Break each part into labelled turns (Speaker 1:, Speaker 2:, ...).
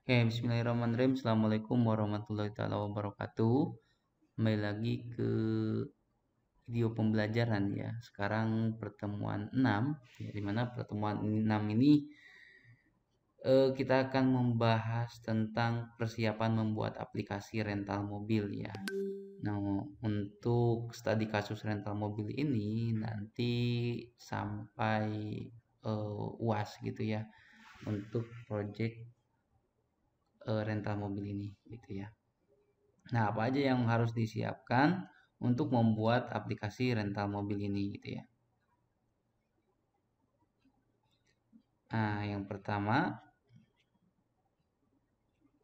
Speaker 1: Bismillahirrahmanirrahim. Assalamualaikum warahmatullahi taala wabarakatuh. Kembali lagi ke video pembelajaran ya. Sekarang pertemuan 6 ya, di mana pertemuan 6 ini kita akan membahas tentang persiapan membuat aplikasi rental mobil ya. Nah, untuk studi kasus rental mobil ini nanti sampai UAS gitu ya, untuk project rental mobil ini gitu ya. Nah, apa aja yang harus disiapkan untuk membuat aplikasi rental mobil ini gitu ya. Nah, yang pertama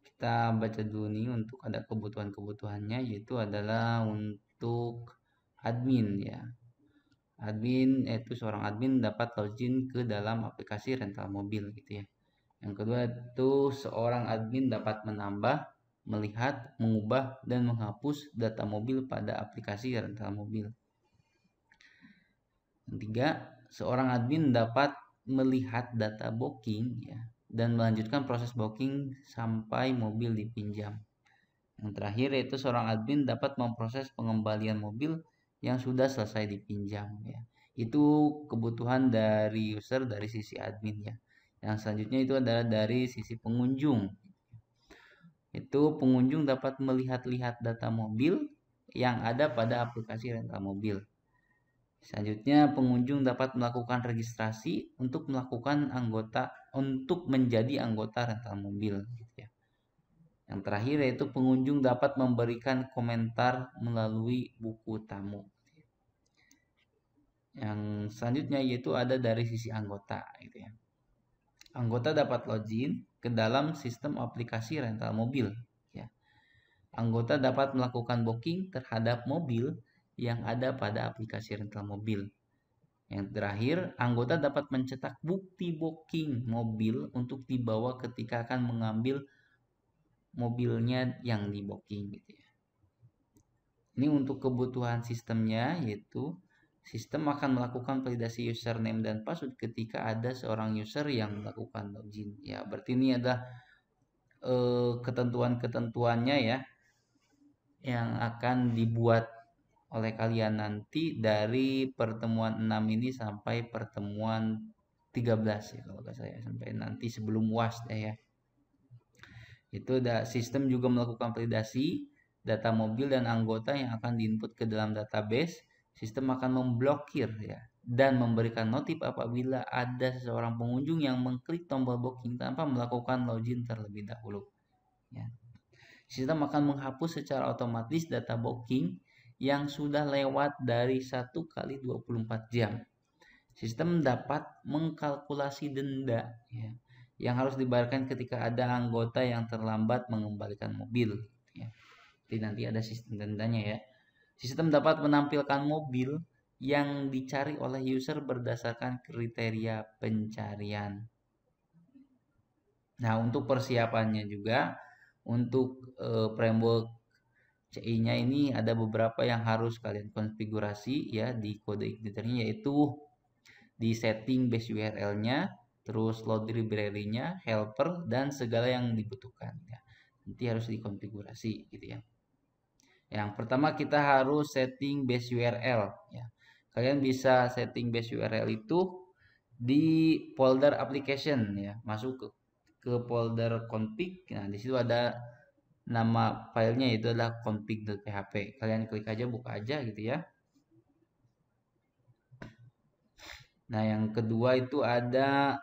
Speaker 1: kita baca dulu nih untuk ada kebutuhan-kebutuhannya, yaitu adalah untuk admin ya. Admin yaitu seorang admin dapat login ke dalam aplikasi rental mobil gitu ya. Yang kedua itu seorang admin dapat menambah, melihat, mengubah, dan menghapus data mobil pada aplikasi rental mobil. Yang ketiga, seorang admin dapat melihat data booking ya, dan melanjutkan proses booking sampai mobil dipinjam. Yang terakhir yaitu seorang admin dapat memproses pengembalian mobil yang sudah selesai dipinjam ya. Itu kebutuhan dari user dari sisi admin ya. Yang selanjutnya itu adalah dari sisi pengunjung. Itu pengunjung dapat melihat-lihat data mobil yang ada pada aplikasi rental mobil. Selanjutnya, pengunjung dapat melakukan registrasi untuk menjadi anggota rental mobil gitu ya. Yang terakhir yaitu pengunjung dapat memberikan komentar melalui buku tamu. Yang selanjutnya yaitu ada dari sisi anggota gitu ya. Anggota dapat login ke dalam sistem aplikasi rental mobil ya. Anggota dapat melakukan booking terhadap mobil yang ada pada aplikasi rental mobil. Yang terakhir, anggota dapat mencetak bukti booking mobil untuk dibawa ketika akan mengambil mobilnya yang di booking gitu ya. Ini untuk kebutuhan sistemnya, yaitu sistem akan melakukan validasi username dan password ketika ada seorang user yang melakukan login. Ya, berarti ini ada ketentuan-ketentuannya ya yang akan dibuat oleh kalian nanti dari pertemuan 6 ini sampai pertemuan 13 ya kalau nggak saya, sampai nanti sebelum UAS ya. Itu sistem juga melakukan validasi data mobil dan anggota yang akan diinput ke dalam database. Sistem akan memblokir ya dan memberikan notif apabila ada seseorang pengunjung yang mengklik tombol booking tanpa melakukan login terlebih dahulu. Ya. Sistem akan menghapus secara otomatis data booking yang sudah lewat dari 1 kali 24 jam. Sistem dapat mengkalkulasi denda ya, yang harus dibayarkan ketika ada anggota yang terlambat mengembalikan mobil ya. Jadi nanti ada sistem dendanya ya. Sistem dapat menampilkan mobil yang dicari oleh user berdasarkan kriteria pencarian. Nah, untuk persiapannya juga untuk framework CI-nya ini ada beberapa yang harus kalian konfigurasi ya di kode editornya, yaitu di setting base URL-nya, terus load library-nya, helper, dan segala yang dibutuhkan ya. Nanti harus dikonfigurasi gitu ya. Yang pertama kita harus setting base URL ya. Kalian bisa setting base URL itu di folder application ya. Masuk ke folder config. Nah, di situ ada nama filenya, itu adalah config.php. Kalian klik aja, buka aja gitu ya. Nah, yang kedua itu ada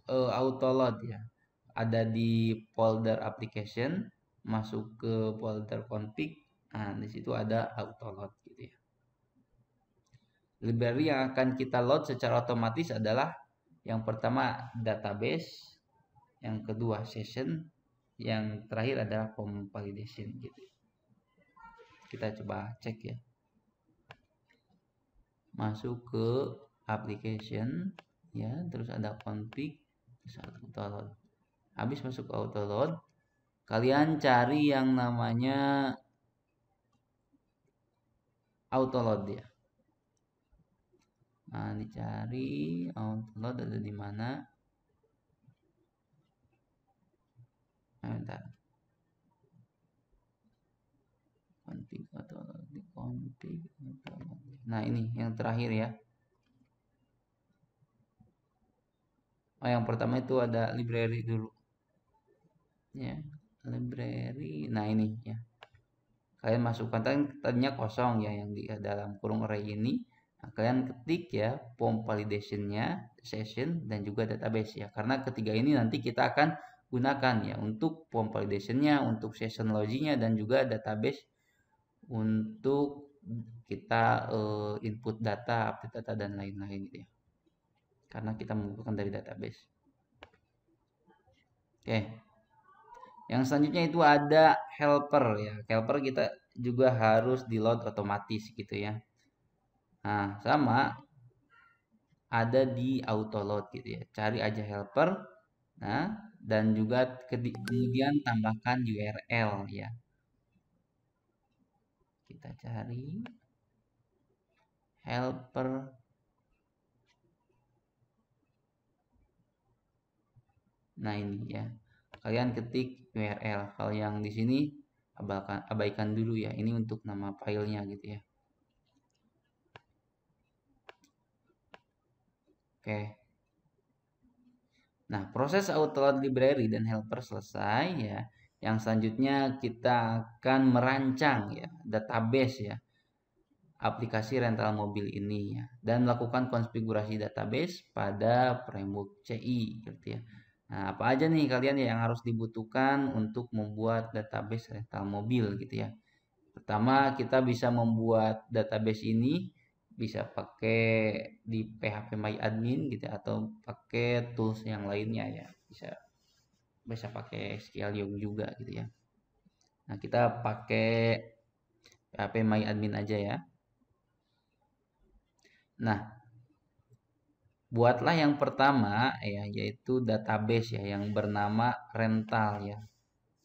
Speaker 1: autoload ya. Ada di folder application, masuk ke folder config. Nah, di situ ada autoload gitu ya. Library yang akan kita load secara otomatis adalah yang pertama database, yang kedua session, yang terakhir adalah form validation gitu. Kita coba cek ya. Masuk ke application ya, terus ada config, terus autoload. Habis masuk ke autoload, kalian cari yang namanya autoload ya. Nah, dicari autoload ada di mana. Nah, bentar. Config atau config. Nah, ini yang terakhir ya. Oh, yang pertama itu ada library dulu. Ya, library. Nah, ini ya. Kalian masukkan tadinya kosong ya yang di dalam kurung array ini. Nah, kalian ketik ya form validationnya, session dan juga database ya. Karena ketiga ini nanti kita akan gunakan ya untuk form validationnya, untuk session loginya dan juga database untuk kita input data, update data dan lain-lain gitu ya. Karena kita membutuhkan dari database. Oke. Yang selanjutnya itu ada helper ya. Helper kita juga harus di load otomatis gitu ya. Nah, sama ada di auto load gitu ya. Cari aja helper. Nah, dan juga kemudian tambahkan URL ya. Kita cari helper. Nah, ini ya. Kalian ketik URL. Kalau yang di sini abaikan dulu ya. Ini untuk nama filenya gitu ya. Oke. Nah, proses autoload library dan helper selesai ya. Yang selanjutnya kita akan merancang ya database ya aplikasi rental mobil ini ya dan melakukan konfigurasi database pada framework CI gitu ya. Nah, apa aja nih kalian ya yang harus dibutuhkan untuk membuat database rental mobil gitu ya. Pertama, kita bisa membuat database ini bisa pakai di PHP gitu ya, atau pakai tools yang lainnya ya. Bisa bisa pakai Scalium juga gitu ya. Nah, kita pakai PHP aja ya. Nah, buatlah yang pertama ya yaitu database ya yang bernama rental ya.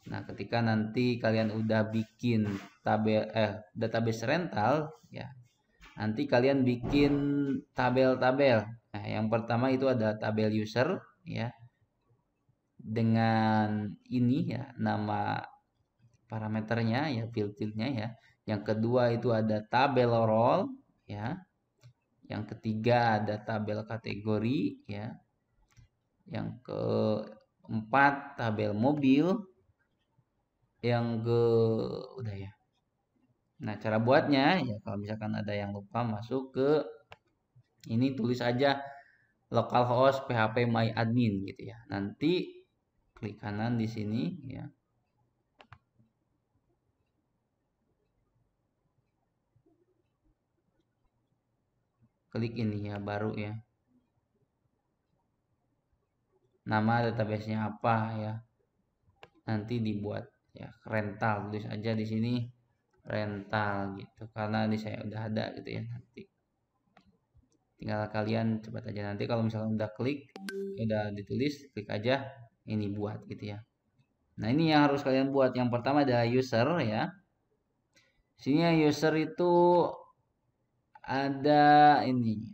Speaker 1: Nah, ketika nanti kalian udah bikin database rental ya, nanti kalian bikin tabel-tabel. Nah, yang pertama itu ada tabel user ya dengan ini ya nama parameternya ya field-fieldnya ya. Yang kedua itu ada tabel role ya. Yang ketiga ada tabel kategori ya. Yang keempat tabel mobil. Yang ke udah ya. Nah, cara buatnya ya kalau misalkan ada yang lupa masuk ke ini tulis aja localhost php my admin gitu ya. Nanti klik kanan di sini ya. Klik ini ya baru ya. Nama databasenya apa ya. Nanti dibuat ya rental tulis aja di sini rental gitu karena di saya udah ada gitu ya nanti tinggal kalian coba aja nanti kalau misalnya udah klik udah ditulis klik aja ini buat gitu ya. Nah, ini yang harus kalian buat. Yang pertama adalah user ya. Sini user itu ada ini.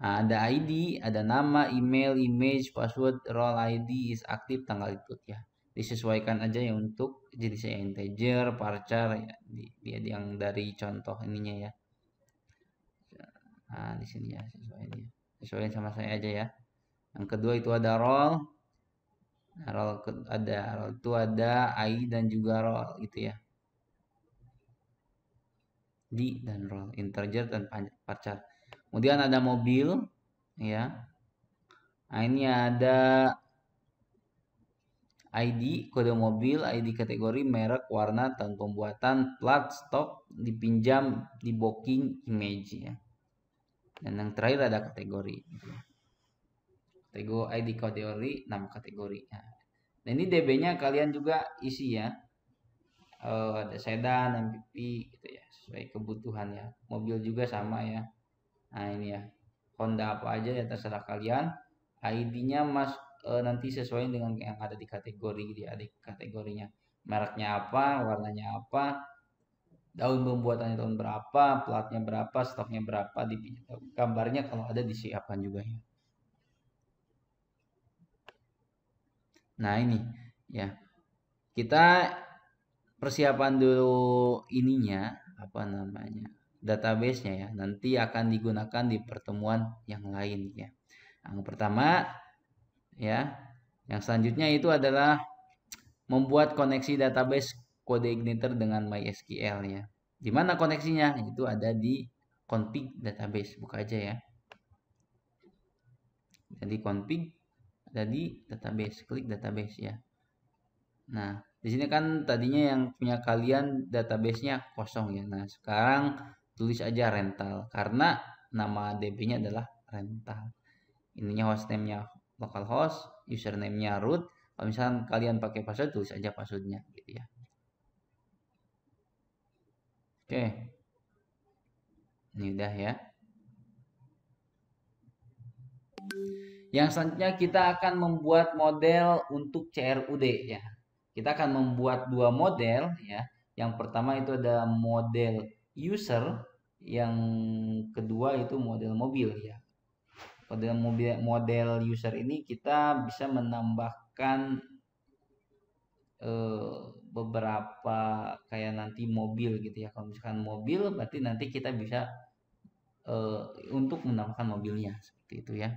Speaker 1: Nah, ada ID, ada nama, email, image, password, role ID is aktif, tanggal input ya. Disesuaikan aja ya untuk jenisnya integer, varchar ya. Dia yang dari contoh ininya ya. Nah, di sini ya sesuaiin ya. Sesuaiin sama saya aja ya. Yang kedua itu ada role. Nah, role itu ada ID dan juga role gitu ya. Di dan role integer dan varchar. Kemudian ada mobil ya. Nah, ini ada ID kode mobil, ID kategori, merek, warna, tahun pembuatan, plat, stok, dipinjam, di booking, image ya. Dan yang terakhir ada kategori. Kategori ID kategori, nama kategori. Nah, ini DB-nya kalian juga isi ya. Ada sedan, MPV gitu ya, sesuai kebutuhan ya. Mobil juga sama ya. Nah, ini ya. Honda apa aja ya terserah kalian. ID-nya nanti sesuai dengan yang ada di kategori di kategorinya. Mereknya apa, warnanya apa, tahun pembuatannya tahun berapa, platnya berapa, stoknya berapa, gambarnya kalau ada disiapkan juga ya. Nah, ini ya. Kita persiapan dulu ininya, apa namanya? Database-nya ya. Nanti akan digunakan di pertemuan yang lain ya. Yang pertama ya, yang selanjutnya itu adalah membuat koneksi database kode igniter dengan MySQL ya. Di mana koneksinya? Itu ada di config database. Buka aja ya. Jadi config ada di database, klik database ya. Nah, di sini kan tadinya yang punya kalian database-nya kosong ya. Nah, sekarang tulis aja rental karena nama DB-nya adalah rental. Ininya hostname-nya localhost, username-nya root. Kalau misalnya kalian pakai password, tulis aja passwordnya gitu ya. Oke, ini udah ya. Yang selanjutnya kita akan membuat model untuk CRUD ya. Kita akan membuat dua model ya. Yang pertama itu ada model user, yang kedua itu model mobil ya. Model user ini kita bisa menambahkan beberapa kayak nanti mobil gitu ya. Kalau misalkan mobil berarti nanti kita bisa untuk menambahkan mobilnya seperti itu ya.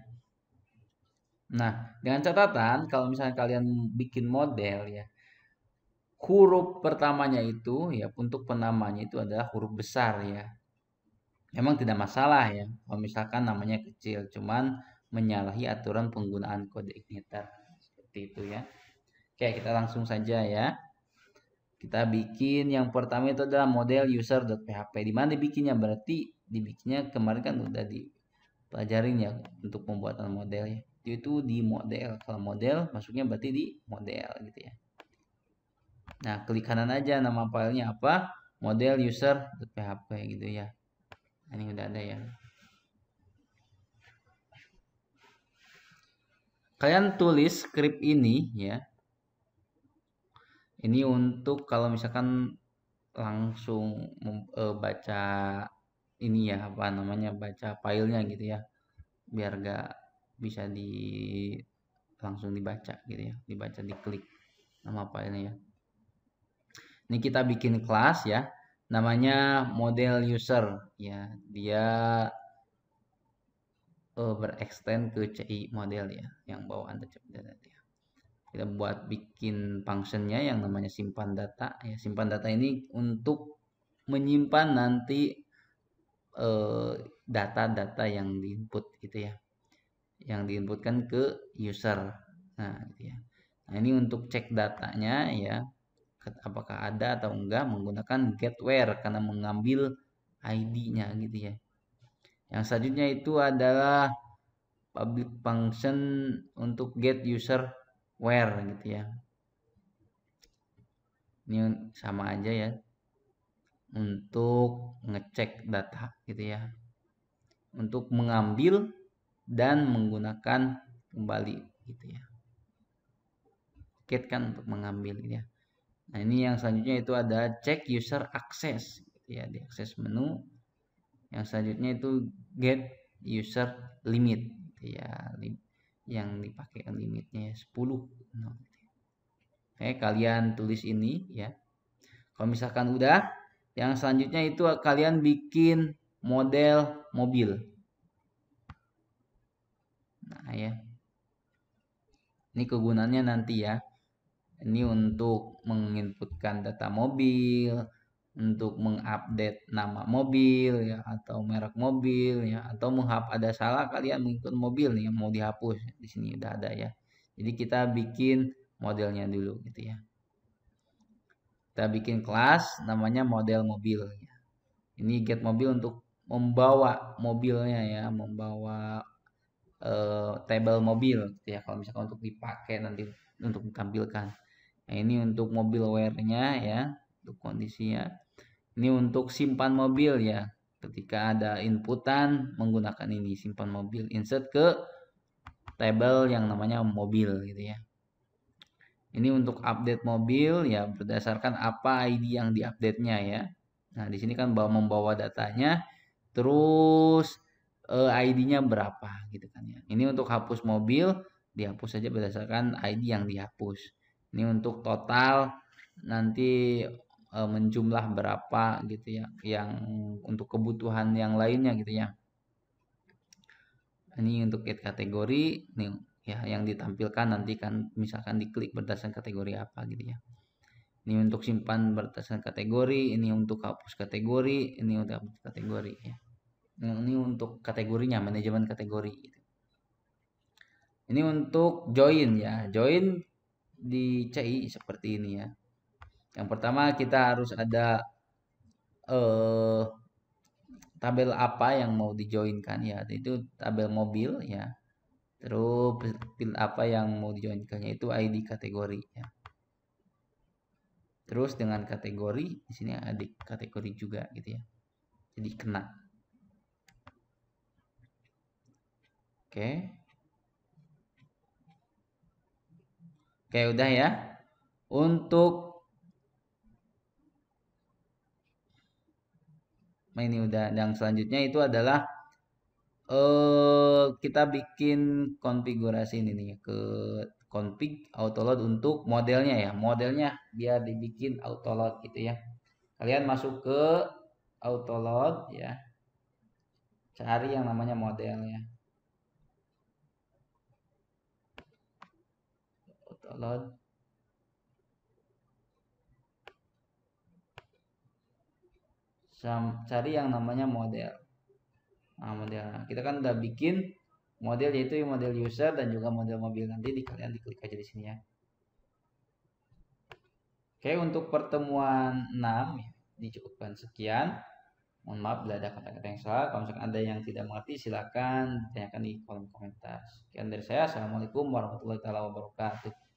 Speaker 1: Nah, dengan catatan kalau misalnya kalian bikin model ya, huruf pertamanya itu ya untuk penamanya itu adalah huruf besar ya. Memang tidak masalah ya kalau misalkan namanya kecil, cuman menyalahi aturan penggunaan kode igniter seperti itu ya. Oke, kita langsung saja ya. Kita bikin yang pertama itu adalah model user.php. Di mana dibikinnya? Berarti dibikinnya kemarin kan udah dipelajarin ya untuk pembuatan model ya. Itu di model. Kalau model masuknya berarti di model gitu ya. Nah, klik kanan aja nama filenya apa? Model user.php gitu ya. Nah, ini udah ada ya. Kalian tulis script ini ya. Ini untuk kalau misalkan langsung baca ini ya, apa namanya, baca filenya gitu ya. Biar gak bisa langsung dibaca gitu ya. Dibaca, diklik nama filenya ya. Ini kita bikin kelas ya. Namanya model user ya. Dia berextend ke CI model ya, yang bawaan data ya. Kita buat bikin functionnya yang namanya simpan data ya. Simpan data ini untuk menyimpan nanti data-data yang diinput gitu ya, yang diinputkan ke user. Nah gitu ya. Nah, ini untuk cek datanya ya, apakah ada atau enggak, menggunakan get where karena mengambil ID-nya gitu ya. Yang selanjutnya itu adalah public function untuk get user where gitu ya. Ini sama aja ya, untuk ngecek data gitu ya, untuk mengambil dan menggunakan kembali gitu ya. Get kan untuk mengambil gitu ya. Nah, ini yang selanjutnya itu ada check user access gitu ya, di akses menu. Yang selanjutnya itu get user limit gitu ya, yang dipakai limitnya 10. Nah, oke, kalian tulis ini ya. Kalau misalkan udah, yang selanjutnya itu kalian bikin model mobil. Nah ya, ini kegunaannya nanti ya. Ini untuk menginputkan data mobil, untuk mengupdate nama mobil ya, atau merek mobil ya, atau ada salah kalian mengikut mobil nih yang mau dihapus. Di sini udah ada ya. Jadi kita bikin modelnya dulu gitu ya. Kita bikin kelas namanya model mobil ya. Ini get mobil untuk membawa mobilnya ya, membawa tabel mobil gitu ya, kalau misalkan untuk dipakai nanti untuk ditampilkan. Nah, ini untuk mobil where-nya ya, untuk kondisinya. Ini untuk simpan mobil ya, ketika ada inputan menggunakan ini simpan mobil, insert ke tabel yang namanya mobil gitu ya. Ini untuk update mobil ya, berdasarkan apa ID yang diupdate-nya ya. Nah, di sini kan membawa datanya, terus ID-nya berapa gitu kan ya. Ini untuk hapus mobil, dihapus saja berdasarkan ID yang dihapus. Ini untuk total nanti menjumlah berapa gitu ya, yang untuk kebutuhan yang lainnya gitu ya. Ini untuk get kategori, nih ya yang ditampilkan nanti kan misalkan diklik berdasarkan kategori apa gitu ya. Ini untuk simpan berdasarkan kategori, ini untuk hapus kategori, ini untuk hapus kategori ya. Ini untuk kategorinya, manajemen kategori gitu. Ini untuk join ya. Join di CI seperti ini ya. Yang pertama kita harus ada eh, tabel apa yang mau dijoinkan ya. Itu tabel mobil ya. Terus apa yang mau dijoinkannya itu ID kategori ya. Terus dengan kategori di sini ada kategori juga gitu ya. Jadi kena. Oke. Oke, udah ya. Untuk ini udah, yang selanjutnya itu adalah kita bikin konfigurasi ini nih ke config autoload untuk modelnya ya. Modelnya biar dibikin autoload gitu ya. Kalian masuk ke autoload ya. Cari yang namanya modelnya. Autoload. Cari yang namanya model. Nah, model. Kita kan udah bikin model, yaitu model user dan juga model mobil. Nanti kalian diklik aja di sini ya. Oke, untuk pertemuan 6 ya, dicukupkan sekian. Mohon maaf bila ada kata-kata yang salah. Kalau misalkan ada yang tidak mengerti, silakan tanyakan di kolom komentar. Sekian dari saya. Assalamualaikum warahmatullahi wabarakatuh.